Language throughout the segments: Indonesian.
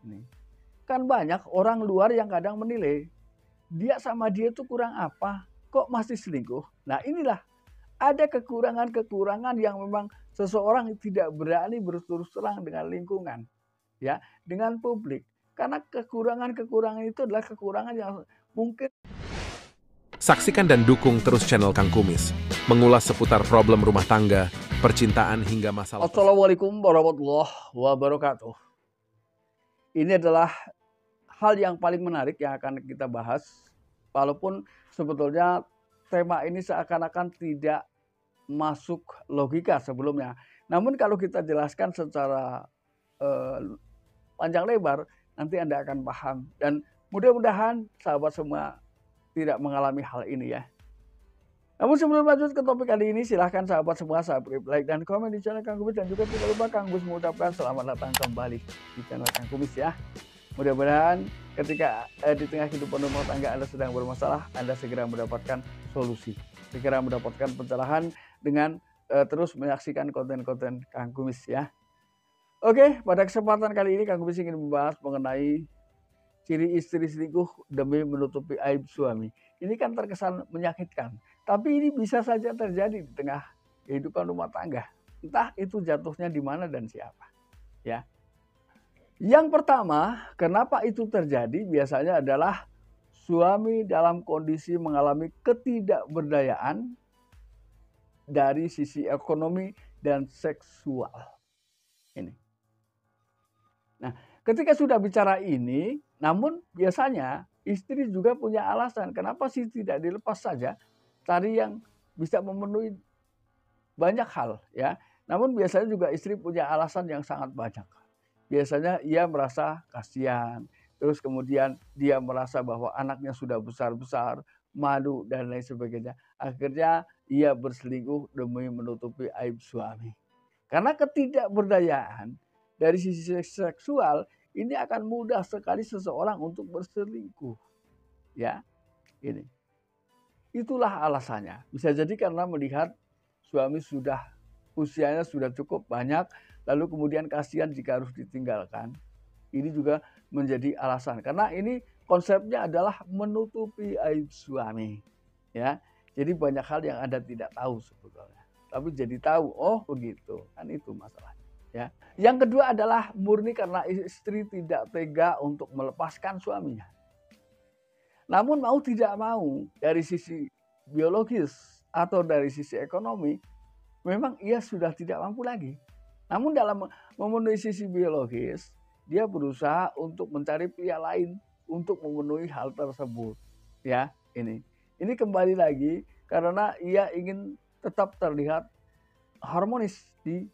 Ini. Kan banyak orang luar yang kadang menilai, dia sama dia tuh kurang apa, kok masih selingkuh. Nah inilah, ada kekurangan-kekurangan yang memang seseorang tidak berani berterus terang dengan lingkungan, ya, dengan publik. Karena kekurangan-kekurangan itu adalah kekurangan yang mungkin. Saksikan dan dukung terus channel Kang Kumis, mengulas seputar problem rumah tangga, percintaan hingga masalah. Assalamualaikum warahmatullahi wabarakatuh. Ini adalah hal yang paling menarik yang akan kita bahas, walaupun sebetulnya tema ini seakan-akan tidak masuk logika sebelumnya. Namun kalau kita jelaskan secara panjang lebar, nanti Anda akan paham. Dan mudah-mudahan sahabat semua tidak mengalami hal ini ya. Namun sebelum lanjut ke topik kali ini, silahkan sahabat semua subscribe, like, dan komen di channel Kang Kumis. Dan juga tidak lupa Kang Kumis mengucapkan selamat datang kembali di channel Kang Kumis ya. Mudah-mudahan ketika di tengah kehidupan rumah tangga Anda sedang bermasalah, Anda segera mendapatkan solusi. Segera mendapatkan pencerahan dengan terus menyaksikan konten-konten Kang Kumis ya. Oke, pada kesempatan kali ini Kang Kumis ingin membahas mengenai ciri istri selingkuh demi menutupi aib suami. Ini kan terkesan menyakitkan, tapi ini bisa saja terjadi di tengah kehidupan rumah tangga. Entah itu jatuhnya di mana dan siapa. Ya. Yang pertama, kenapa itu terjadi biasanya adalah suami dalam kondisi mengalami ketidakberdayaan dari sisi ekonomi dan seksual. Ini. Nah, ketika sudah bicara ini, namun biasanya istri juga punya alasan. Kenapa sih tidak dilepas saja? Cari yang bisa memenuhi banyak hal ya. Namun biasanya juga istri punya alasan yang sangat banyak. Biasanya ia merasa kasihan. Terus kemudian dia merasa bahwa anaknya sudah besar-besar, malu dan lain sebagainya. Akhirnya ia berselingkuh demi menutupi aib suami. Karena ketidakberdayaan dari sisi seksual ini akan mudah sekali seseorang untuk berselingkuh. Ya, ini. Itulah alasannya. Bisa jadi karena melihat suami usianya sudah cukup banyak, lalu kemudian kasihan jika harus ditinggalkan. Ini juga menjadi alasan. Karena ini konsepnya adalah menutupi aib suami. Ya, jadi banyak hal yang Anda tidak tahu sebetulnya. Tapi jadi tahu, oh begitu. Kan itu masalahnya. Ya. Yang kedua adalah murni karena istri tidak tega untuk melepaskan suaminya. Namun mau tidak mau dari sisi biologis atau dari sisi ekonomi, memang ia sudah tidak mampu lagi. Namun dalam memenuhi sisi biologis, dia berusaha untuk mencari pria lain untuk memenuhi hal tersebut. Ya, ini kembali lagi karena ia ingin tetap terlihat harmonis di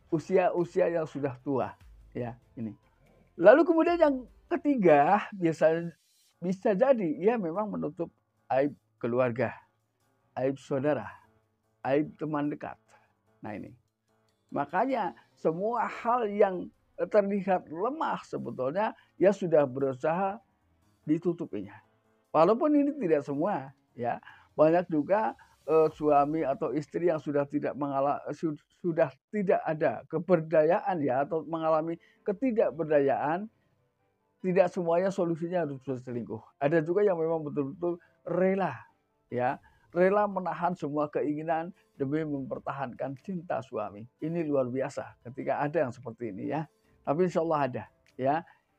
usia-usia yang sudah tua. Ya, ini. Lalu kemudian yang ketiga, bisa jadi ia memang menutup aib keluarga, aib saudara, aib teman dekat. Nah ini. Makanya semua hal yang terlihat lemah sebetulnya ya sudah berusaha ditutupinya. Walaupun ini tidak semua ya. Banyak juga suami atau istri yang sudah tidak ada keberdayaan ya atau mengalami ketidakberdayaan. Tidak semuanya solusinya harus berselingkuh. Ada juga yang memang betul-betul rela ya, rela menahan semua keinginan demi mempertahankan cinta suami. Ini luar biasa ketika ada yang seperti ini ya. Tapi insya Allah ada ya.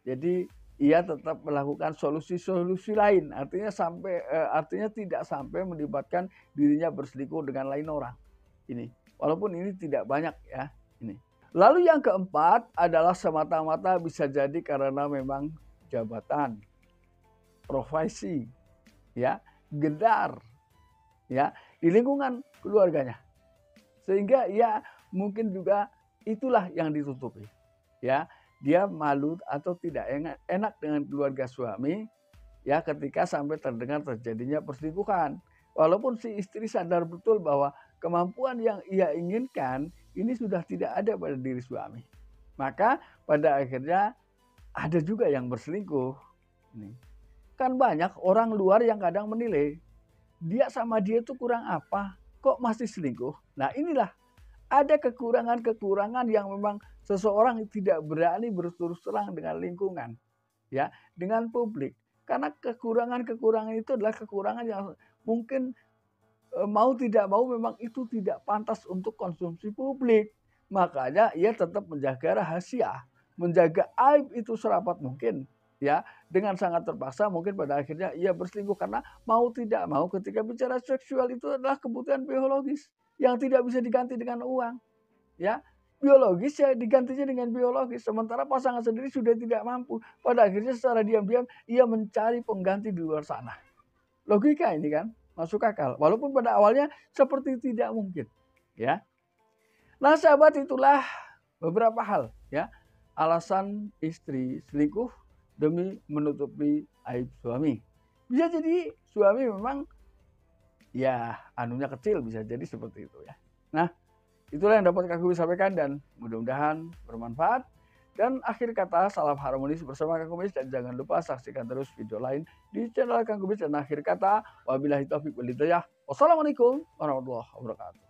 Jadi ia tetap melakukan solusi-solusi lain. Artinya tidak sampai melibatkan dirinya berselingkuh dengan lain orang. Ini. Walaupun ini tidak banyak ya. Ini. Lalu yang keempat adalah semata-mata bisa jadi karena memang jabatan, profesi, ya, gelar, ya, di lingkungan keluarganya. Sehingga ya mungkin juga itulah yang ditutupi. Ya, dia malu atau tidak enak dengan keluarga suami ya ketika sampai terdengar terjadinya perselingkuhan. Walaupun si istri sadar betul bahwa kemampuan yang ia inginkan ini sudah tidak ada pada diri suami. Maka pada akhirnya ada juga yang berselingkuh. Kan banyak orang luar yang kadang menilai, dia sama dia tuh kurang apa, kok masih selingkuh. Nah inilah, ada kekurangan-kekurangan yang memang seseorang tidak berani berterus terang dengan lingkungan, ya, dengan publik. Karena kekurangan-kekurangan itu adalah kekurangan yang mungkin mau tidak mau memang itu tidak pantas untuk konsumsi publik. Makanya ia tetap menjaga rahasia, menjaga aib itu serapat mungkin, ya, dengan sangat terpaksa mungkin pada akhirnya ia berselingkuh karena mau tidak mau ketika bicara seksual itu adalah kebutuhan biologis yang tidak bisa diganti dengan uang, ya. Biologis ya digantinya dengan biologis, sementara pasangan sendiri sudah tidak mampu. Pada akhirnya secara diam-diam ia mencari pengganti di luar sana. Logika ini kan masuk akal, walaupun pada awalnya seperti tidak mungkin, ya. Nah, sahabat, itulah beberapa hal, ya, alasan istri selingkuh demi menutupi aib suami. Bisa jadi suami memang ya anunya kecil, bisa jadi seperti itu, ya. Nah, itulah yang dapat Kang Kumis sampaikan dan mudah-mudahan bermanfaat. Dan akhir kata, salam harmonis bersama Kang Kumis dan jangan lupa saksikan terus video lain di channel Kang Kumis. Dan akhir kata, wabillahi taufiq wal hidayah. Wassalamualaikum warahmatullahi wabarakatuh.